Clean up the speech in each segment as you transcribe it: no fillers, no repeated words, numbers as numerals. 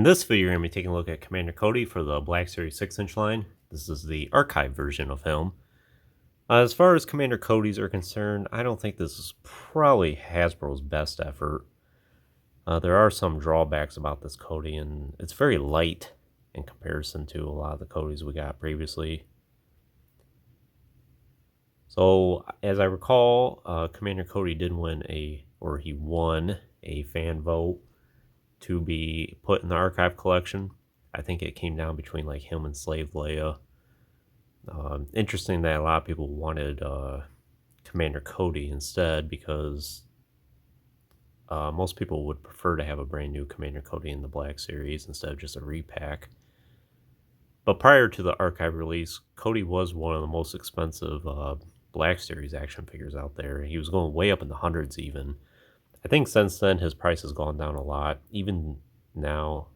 this video, you're going to be taking a look at Commander Cody for the Black Series 6-inch line. This is the archive version of him. As far as Commander Cody's are concerned, I don't think this is probably Hasbro's best effort. There are some drawbacks about this Cody, and it's very light in comparison to a lot of the Codys we got previously. So, as I recall, Commander Cody did win he won a fan vote to be put in the archive collection. I think it came down between like him and Slave Leia. Interesting that a lot of people wanted Commander Cody instead, because most people would prefer to have a brand new Commander Cody in the Black Series instead of just a repack. But prior to the archive release, Cody was one of the most expensive Black Series action figures out there. He was going way up in the hundreds even. I think since then his price has gone down a lot. Even now,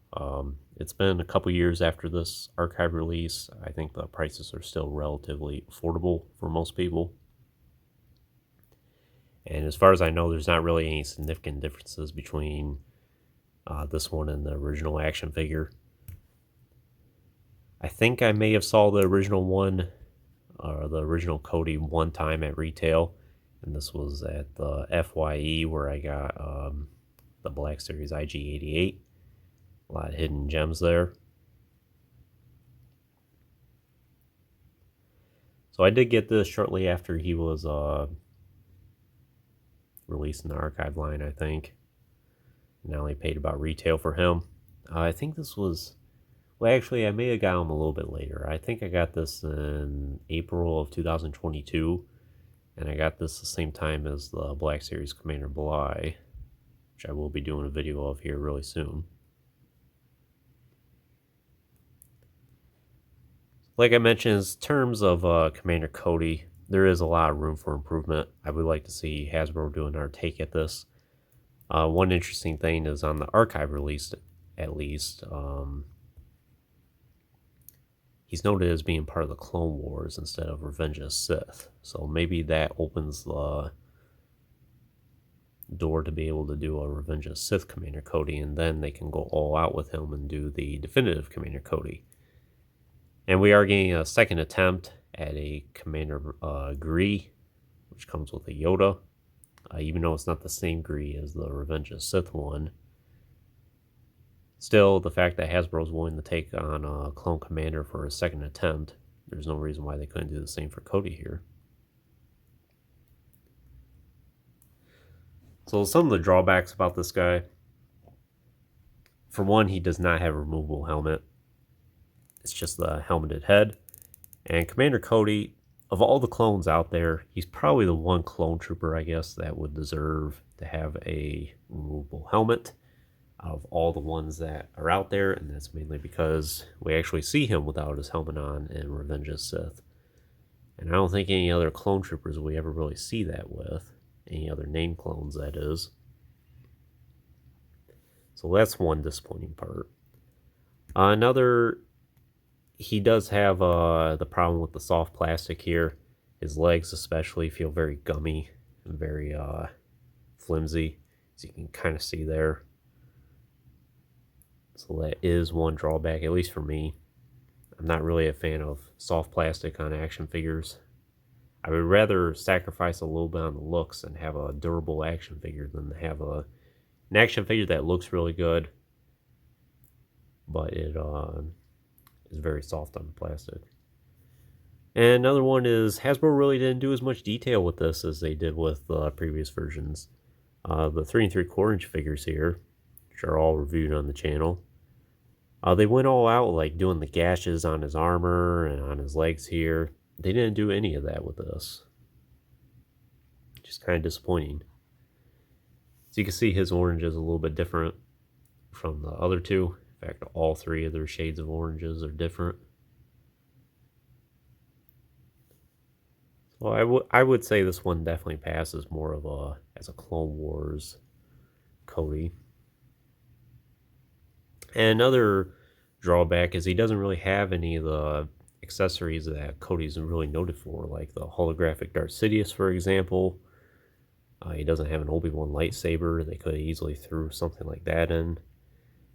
it's been a couple years after this archive release. I think the prices are still relatively affordable for most people. And as far as I know, there's not really any significant differences between this one and the original action figure. I think I may have saw the original one, the original Cody, one time at retail. And this was at the FYE where I got the Black Series IG-88. A lot of hidden gems there. So I did get this shortly after he was released in the archive line, I think. And I only paid about retail for him. I think this was... Well, actually, I may have got him a little bit later. I think I got this in April of 2022. And I got this the same time as the Black Series Commander Bly, which I will be doing a video of here really soon. Like I mentioned, in terms of Commander Cody, there is a lot of room for improvement. I would like to see Hasbro doing our take at this. One interesting thing is on the archive release, at least, he's noted as being part of the Clone Wars instead of Revenge of the Sith. So maybe that opens the door to be able to do a Revenge of the Sith Commander Cody, and then they can go all out with him and do the definitive Commander Cody. And we are getting a second attempt at a Commander Gree, which comes with a Yoda. Even though it's not the same Gree as the Revenge of the Sith one. Still, the fact that Hasbro's willing to take on a Clone Commander for a second attempt, there's no reason why they couldn't do the same for Cody here. So some of the drawbacks about this guy. For one, he does not have a removable helmet. It's just the helmeted head. And Commander Cody, of all the clones out there, he's probably the one clone trooper, I guess, that would deserve to have a removable helmet of all the ones that are out there, and that's mainly because we actually see him without his helmet on in Revenge of the Sith. And I don't think any other clone troopers we ever really see that with. Any other name clones, that is. So that's one disappointing part. Another, he does have the problem with the soft plastic here. His legs especially feel very gummy and very flimsy, as you can kind of see there. So that is one drawback, at least for me. I'm not really a fan of soft plastic on action figures. I would rather sacrifice a little bit on the looks and have a durable action figure than to have an action figure that looks really good, but it is very soft on the plastic. And another one is Hasbro really didn't do as much detail with this as they did with the previous versions. The 3 3/4 inch figures here, which are all reviewed on the channel. They went all out, like doing the gashes on his armor and on his legs here. They didn't do any of that with this. Just kind of disappointing. So you can see his orange is a little bit different from the other two. In fact, all three of their shades of oranges are different. So I would say this one definitely passes more of as a Clone Wars Cody. And another drawback is he doesn't really have any of the accessories that Cody's really noted for, like the holographic Darth Sidious, for example. He doesn't have an Obi-Wan lightsaber. They could have easily threw something like that in.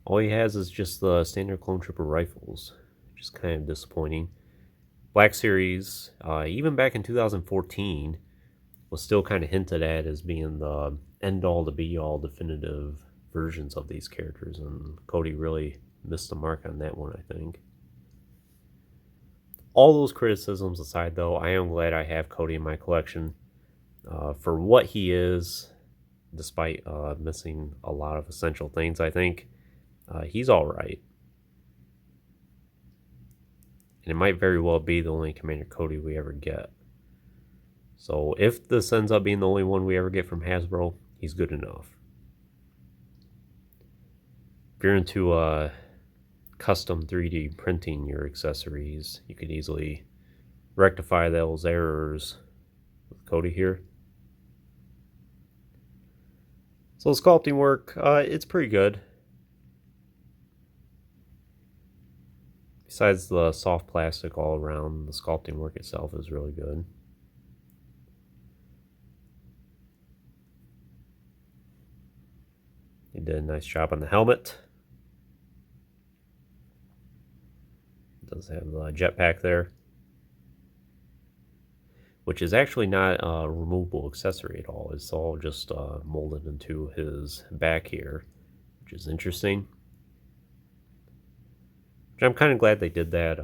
All he has is just the standard clone trooper rifles, which is kind of disappointing. Black Series, even back in 2014, was still kind of hinted at as being the end-all to be-all definitive versions of these characters, and Cody really missed the mark on that one, I think. All those criticisms aside, though, I am glad I have Cody in my collection. For what he is, despite missing a lot of essential things, I think he's alright. And it might very well be the only Commander Cody we ever get. So if this ends up being the only one we ever get from Hasbro, he's good enough. If you're into custom 3D printing your accessories, you could easily rectify those errors with Cody here. So the sculpting work, it's pretty good. Besides the soft plastic all around, the sculpting work itself is really good. He did a nice job on the helmet. It does have the jetpack there, which is actually not a removable accessory at all. It's all just molded into his back here, which is interesting. Which I'm kind of glad they did that.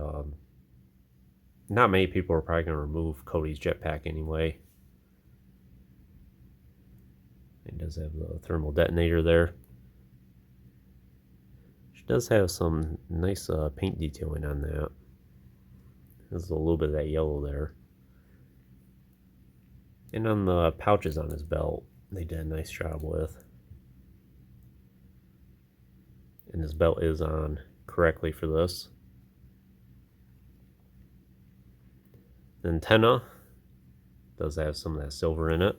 Not many people are probably going to remove Cody's jetpack anyway. It does have the thermal detonator there. It does have some nice paint detailing on that. There's a little bit of that yellow there. And on the pouches on his belt, they did a nice job with. And his belt is on correctly for this. The antenna does have some of that silver in it.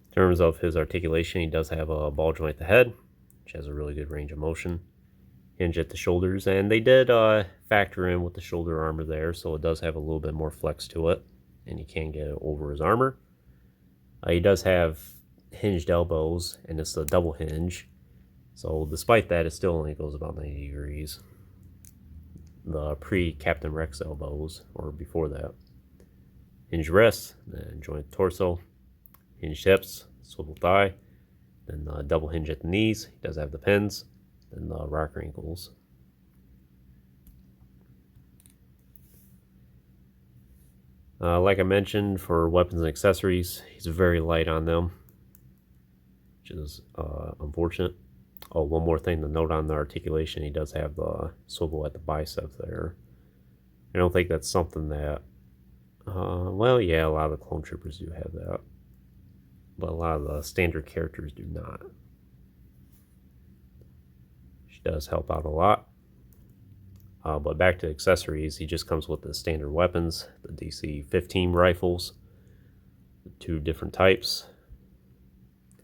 In terms of his articulation, he does have a ball joint at the head, which has a really good range of motion. Hinge at the shoulders, and they did factor in with the shoulder armor there, so it does have a little bit more flex to it, and you can get it over his armor. He does have hinged elbows, and it's a double hinge, so despite that, it still only goes about 90 degrees. The pre-Captain Rex elbows, or before that. Hinged wrists, then joint torso, hinged hips, swivel thigh, then the double hinge at the knees. He does have the pins, then the rocker ankles. Like I mentioned, for weapons and accessories, he's very light on them, which is unfortunate. Oh, one more thing to note on the articulation, he does have the swivel at the bicep there. I don't think that's something that, well, yeah, a lot of the clone troopers do have that, but a lot of the standard characters do not. She does help out a lot. But back to accessories, he just comes with the standard weapons, the DC-15 rifles, the two different types.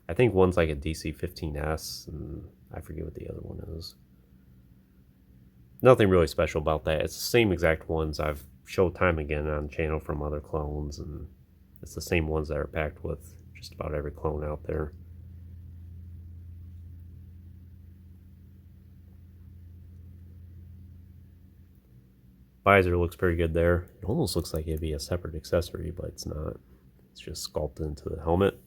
I think one's like a DC-15S, and I forget what the other one is. Nothing really special about that. It's the same exact ones I've showed time again on the channel from other clones, and it's the same ones that are packed with just about every clone out there. Visor looks pretty good there. It almost looks like it'd be a separate accessory, but it's not. It's just sculpted into the helmet.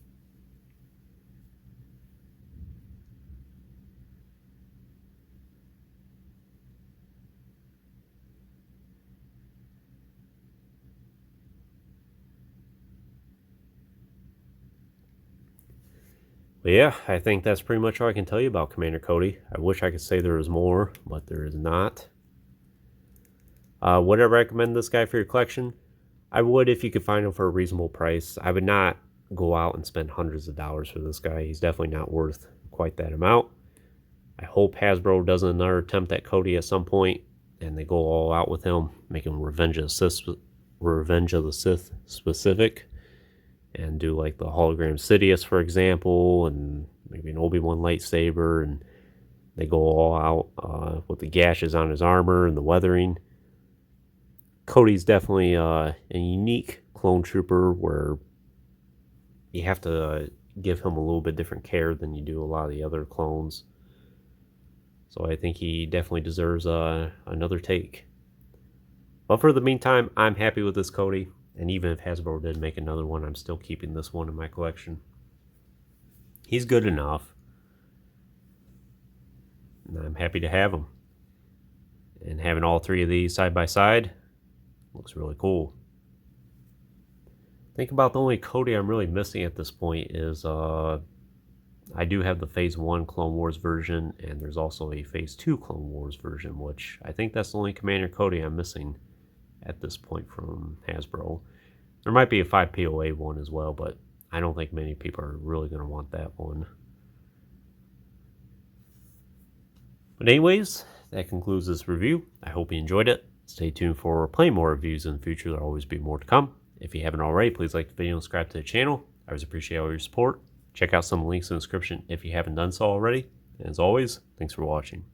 But yeah, I think that's pretty much all I can tell you about Commander Cody. I wish I could say there was more, but there is not. Would I recommend this guy for your collection? I would if you could find him for a reasonable price. I would not go out and spend hundreds of dollars for this guy. He's definitely not worth quite that amount. I hope Hasbro does another attempt at Cody at some point, and they go all out with him, make him Revenge of the Sith specific, and do like the hologram Sidious, for example, and maybe an Obi-Wan lightsaber, and they go all out with the gashes on his armor and the weathering. Cody's definitely a unique clone trooper where you have to give him a little bit different care than you do a lot of the other clones. So I think he definitely deserves another take. But for the meantime, I'm happy with this Cody. And even if Hasbro did make another one, I'm still keeping this one in my collection. He's good enough. And I'm happy to have him. And having all three of these side by side looks really cool. Think about the only Cody I'm really missing at this point is I do have the Phase 1 Clone Wars version, and there's also a Phase 2 Clone Wars version, which I think that's the only Commander Cody I'm missing at this point from Hasbro. There might be a 5POA one as well, but I don't think many people are really going to want that one. But anyways, that concludes this review. I hope you enjoyed it. Stay tuned for plenty more reviews in the future. There'll always be more to come. If you haven't already, please like the video and subscribe to the channel. I always appreciate all your support. Check out some links in the description if you haven't done so already. And as always, thanks for watching.